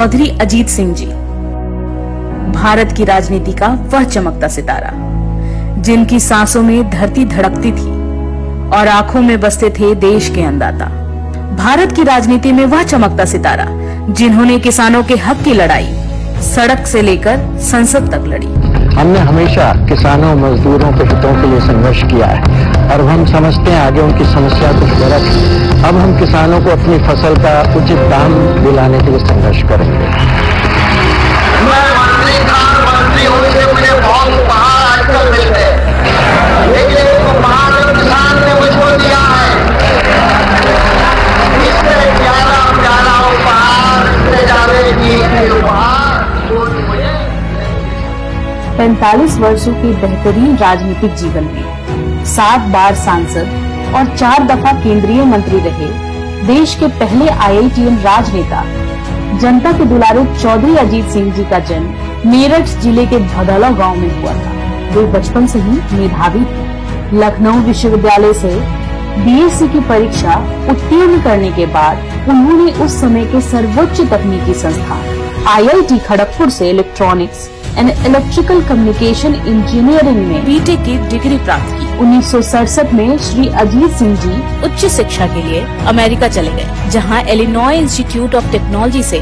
चौधरी अजीत सिंह जी भारत की राजनीति का वह चमकता सितारा जिनकी सांसों में धरती धड़कती थी और आंखों में बसते थे देश के अन्नदाता। भारत की राजनीति में वह चमकता सितारा जिन्होंने किसानों के हक की लड़ाई सड़क से लेकर संसद तक लड़ी। हमने हमेशा किसानों मजदूरों के हितों के लिए संघर्ष किया है और हम समझते हैं आगे उनकी समस्या कुछ गलत है। अब हम किसानों को अपनी फसल का उचित दाम दिलाने के लिए संघर्ष करेंगे। मैं मंत्री होने से मुझे बहुत उपहार आजकल मिलते हैं, लेकिन एक उपहार जो किसान ने मुझको दिया है, इससे प्यारा उपहार, इससे ज्यादा कीमती उपहार कोई मुझे 45 वर्षों के बेहतरीन राजनीतिक जीवन में 7 बार सांसद और 4 दफा केंद्रीय मंत्री रहे देश के पहले IITN राजनेता जनता के दुलारे चौधरी अजीत सिंह जी का जन्म मेरठ जिले के भदौला गांव में हुआ था। वे बचपन से ही मेधावी थे। लखनऊ विश्वविद्यालय से BSc की परीक्षा उत्तीर्ण करने के बाद उन्होंने उस समय के सर्वोच्च तकनीकी संस्थान IIT खड़गपुर से electronics and electrical communication engineering में BTech की डिग्री प्राप्त की। 1967 में श्री अजीत सिंह जी उच्च शिक्षा के लिए अमेरिका चले गए, जहां इलिनॉय इंस्टीट्यूट ऑफ टेक्नोलॉजी से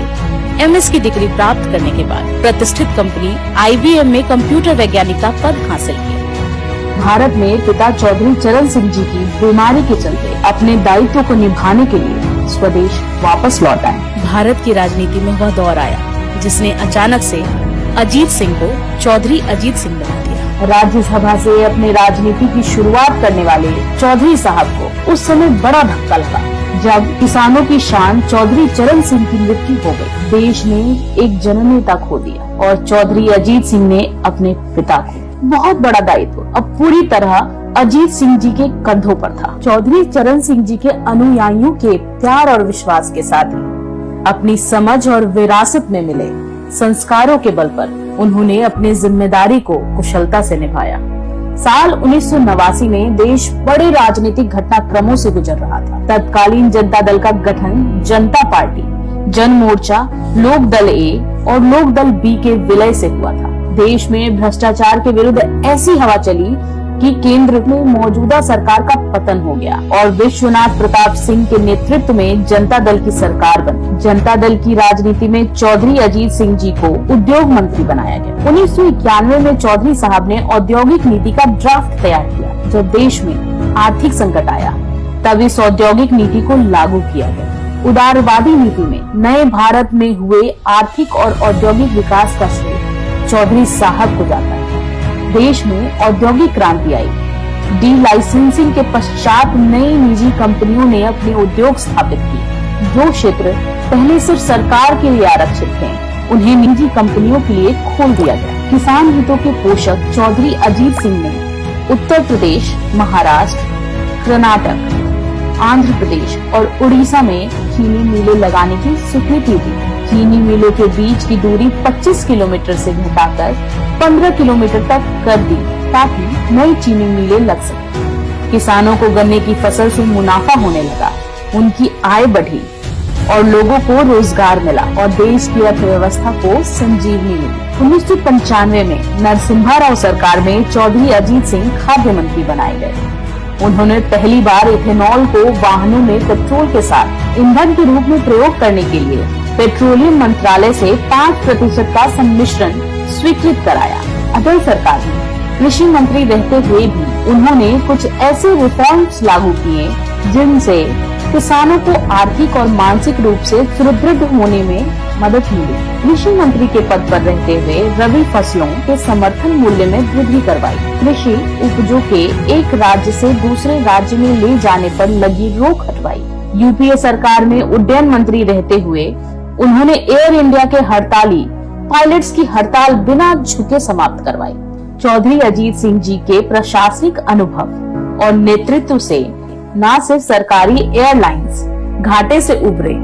MS की डिग्री प्राप्त करने के बाद प्रतिष्ठित कंपनी IBM में कंप्यूटर वैज्ञानिक का पद हासिल किया। भारत में पिता चौधरी चरण सिंह जी की बीमारी के चलते अपने दायित्व को निभाने के लिए स्वदेश वापस लौट आए। भारत की राजनीति में वह दौर आया जिसने अचानक से अजीत सिंह को चौधरी अजीत सिंह बना दिया। राज्यसभा से अपने राजनीति की शुरुआत करने वाले चौधरी साहब को उस समय बड़ा धक्का लगा जब किसानों की शान चौधरी चरण सिंह की मृत्यु हो गई। देश ने एक जननेता खो दिया और चौधरी अजीत सिंह ने अपने पिता को बहुत बड़ा दायित्व अब पूरी तरह अजीत सिंह जी के कंधों पर था। चौधरी चरण सिंह जी के अनुयायियों के प्यार और विश्वास के साथ ही अपनी समझ और विरासत में मिले संस्कारों के बल पर उन्होंने अपनी जिम्मेदारी को कुशलता से निभाया। साल 1989 में देश बड़े राजनीतिक घटनाक्रमों से गुजर रहा था। तत्कालीन जनता दल का गठन जनता पार्टी, जन मोर्चा, लोक दल ए और लोक दल बी के विलय से हुआ था। देश में भ्रष्टाचार के विरुद्ध ऐसी हवा चली कि केंद्र में मौजूदा सरकार का पतन हो गया और विश्वनाथ प्रताप सिंह के नेतृत्व में जनता दल की सरकार बनी। जनता दल की राजनीति में चौधरी अजीत सिंह जी को उद्योग मंत्री बनाया गया। 1991 में चौधरी साहब ने औद्योगिक नीति का ड्राफ्ट तैयार किया। जब देश में आर्थिक संकट आया तब इस औद्योगिक नीति को लागू किया गया। उदारवादी नीति में नए भारत में हुए आर्थिक और औद्योगिक विकास का श्रेय चौधरी साहब को जाता है। देश में औद्योगिक क्रांति आई। डी लाइसेंसिंग के पश्चात नई निजी कंपनियों ने अपने उद्योग स्थापित किए। जो क्षेत्र पहले सिर्फ सरकार के लिए आरक्षित थे उन्हें निजी कंपनियों के लिए खोल दिया गया। किसान हितों के पोषक चौधरी अजीत सिंह ने उत्तर प्रदेश, महाराष्ट्र, कर्नाटक, आंध्र प्रदेश और उड़ीसा में चीनी मिलें लगाने की स्वीकृति दी। चीनी मिलों के बीच की दूरी 25 किलोमीटर से घटाकर 15 किलोमीटर तक कर दी ताकि नई चीनी मिलें लग सके। किसानों को गन्ने की फसल से मुनाफा होने लगा, उनकी आय बढ़ी और लोगों को रोजगार मिला और देश की अर्थव्यवस्था को संजीवनी मिली। 1995 में नरसिम्हा राव सरकार में चौधरी अजीत सिंह खाद्य मंत्री बनाए गए। उन्होंने पहली बार इथेनॉल को वाहनों में पेट्रोल के साथ ईंधन के रूप में प्रयोग करने के लिए पेट्रोलियम मंत्रालय से 5% का सम्मिश्रण स्वीकृत कराया। अटल सरकार में कृषि मंत्री रहते हुए भी उन्होंने कुछ ऐसे रिफॉर्म्स लागू किए जिनसे किसानों को आर्थिक और मानसिक रूप से सुदृढ़ होने में मदद मिली। कृषि मंत्री के पद पर रहते हुए रबी फसलों के समर्थन मूल्य में वृद्धि करवाई। कृषि उपजों के एक राज्य से दूसरे राज्य में ले जाने पर लगी रोक हटवाई। UPA सरकार में उड्डयन मंत्री रहते हुए उन्होंने एयर इंडिया के हड़ताली पायलट्स की हड़ताल बिना झुके समाप्त करवाई। चौधरी अजीत सिंह जी के प्रशासनिक अनुभव और नेतृत्व से न सिर्फ सरकारी एयरलाइंस घाटे से उभरे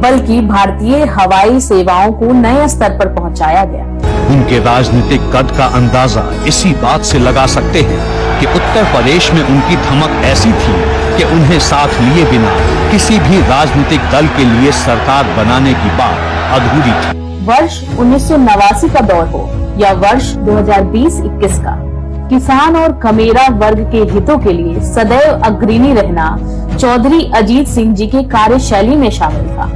बल्कि भारतीय हवाई सेवाओं को नए स्तर पर पहुंचाया गया। उनके राजनीतिक कद का अंदाजा इसी बात से लगा सकते हैं कि उत्तर प्रदेश में उनकी धमक ऐसी थी कि उन्हें साथ लिए बिना किसी भी राजनीतिक दल के लिए सरकार बनाने की बात अधूरी थी। वर्ष 1989 का दौर हो या वर्ष 2020-21 का, किसान और कमेरा वर्ग के हितों के लिए सदैव अग्रणी रहना चौधरी अजीत सिंह जी के कार्यशैली में शामिल था।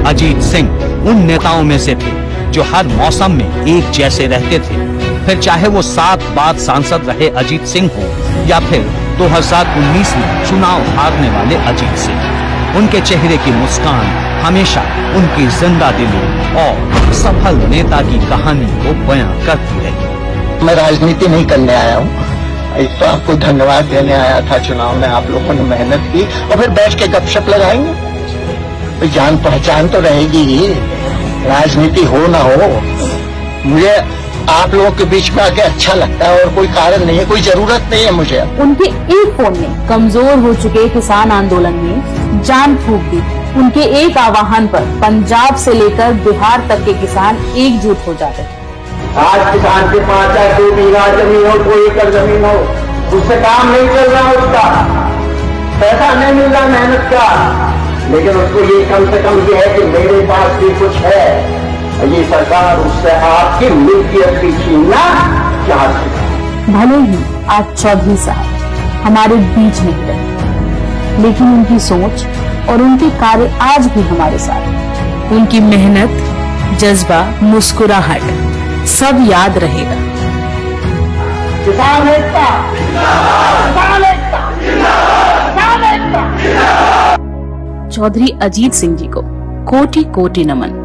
अजीत सिंह उन नेताओं में से थे जो हर मौसम में एक जैसे रहते थे। फिर चाहे वो 7 बार सांसद रहे अजीत सिंह हो या फिर 2019 में चुनाव हारने वाले अजीत सिंह, उनके चेहरे की मुस्कान हमेशा उनकी जिंदा दिली और सफल नेता की कहानी को बयां करती रही। मैं राजनीति नहीं करने आया हूँ, एक तो आपको धन्यवाद देने आया था। चुनाव में आप लोगों ने मेहनत की और फिर बैठ के गपशप लगाएंगे, तो जान पहचान तो रहेगी ही, राजनीति हो ना हो। मुझे आप लोगों के बीच में आके अच्छा लगता है और कोई कारण नहीं है, कोई जरूरत नहीं है मुझे। उनके एक फोन ने कमजोर हो चुके किसान आंदोलन में जान फूंक दी। उनके एक आह्वान पर पंजाब से लेकर बिहार तक के किसान एकजुट हो जाते थे। आज किसान के पास चाहे 2 बीघा जमीन हो, 2 एकड़ जमीन हो, उससे काम नहीं चल रहा, उसका पैसा नहीं मिल रहा मेहनत का, लेकिन उसको ये कम से कम ये है कि मेरे पास भी कुछ है। ये सरकार उससे आपकी मिल्कियत की छीनना चाहती है। भले ही आज चौधरी साहब हमारे बीच नहीं रहे, लेकिन उनकी सोच और उनके कार्य आज भी हमारे साथ। उनकी मेहनत, जज्बा, मुस्कुराहट सब याद रहेगा। किसान एकता, किसान एकता, किसान एकता। चौधरी अजीत सिंह जी को कोटि कोटि नमन।